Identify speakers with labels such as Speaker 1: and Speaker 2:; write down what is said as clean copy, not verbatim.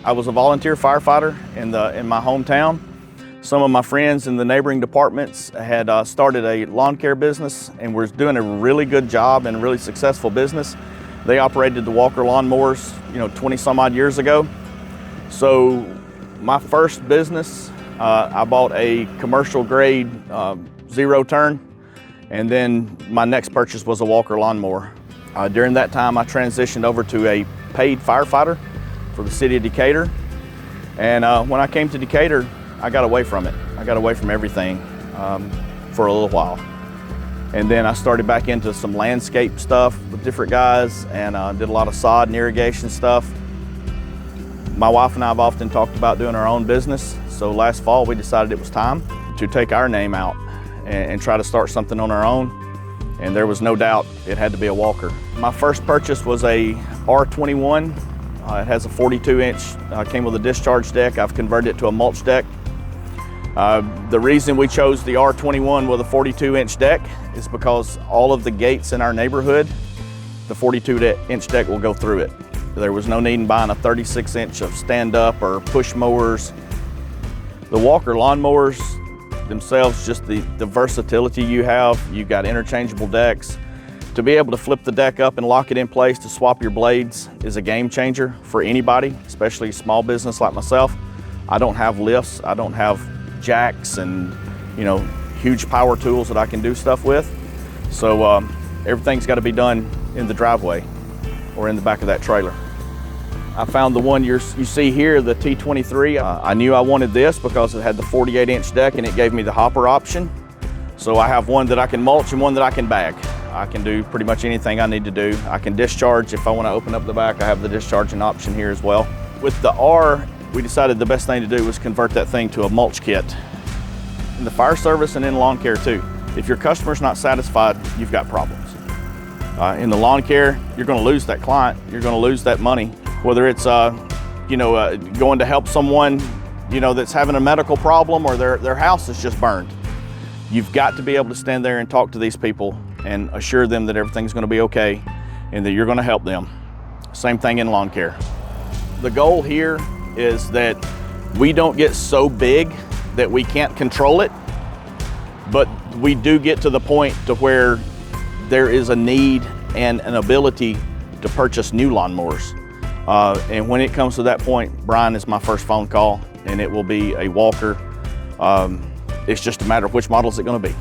Speaker 1: I was a volunteer firefighter in my hometown. Some of my friends in the neighboring departments had started a lawn care business and were doing a really good job and a really successful business. They operated the Walker lawnmowers, 20 some odd years ago. So my first business, I bought a commercial grade zero turn, and then my next purchase was a Walker lawnmower. During that time, I transitioned over to a paid firefighter for the city of Decatur. And when I came to Decatur, I got away from it. I got away from everything for a little while. And then I started back into some landscape stuff with different guys and did a lot of sod and irrigation stuff. My wife and I have often talked about doing our own business. So last fall, we decided it was time to take our name out and try to start something on our own. And there was no doubt it had to be a Walker. My first purchase was a R21. It has a 42-inch, came with a discharge deck. I've converted it to a mulch deck. The reason we chose the R21 with a 42-inch deck is because all of the gates in our neighborhood, the 42-inch deck will go through it. There was no need in buying a 36-inch of stand-up or push mowers. The Walker lawnmowers themselves, just the versatility you have. You've got interchangeable decks. To be able to flip the deck up and lock it in place to swap your blades is a game changer for anybody, especially a small business like myself. I don't have lifts, I don't have jacks and huge power tools that I can do stuff with. So everything's got to be done in the driveway or in the back of that trailer. I found the one you see here, the T23. I knew I wanted this because it had the 48-inch deck and it gave me the hopper option. So I have one that I can mulch and one that I can bag. I can do pretty much anything I need to do. I can discharge if I want to open up the back. I have the discharging option here as well. With the R, we decided the best thing to do was convert that thing to a mulch kit. In the fire service and in lawn care too. If your customer's not satisfied, you've got problems. In the lawn care, you're going to lose that client. You're going to lose that money. Whether it's going to help someone that's having a medical problem or their house is just burned. You've got to be able to stand there and talk to these people and assure them that everything's going to be okay and that you're going to help them. Same thing in lawn care. The goal here is that we don't get so big that we can't control it, but we do get to the point to where there is a need and an ability to purchase new lawnmowers. And when it comes to that point, Brian is my first phone call, and it will be a Walker. It's just a matter of which model is it going to be.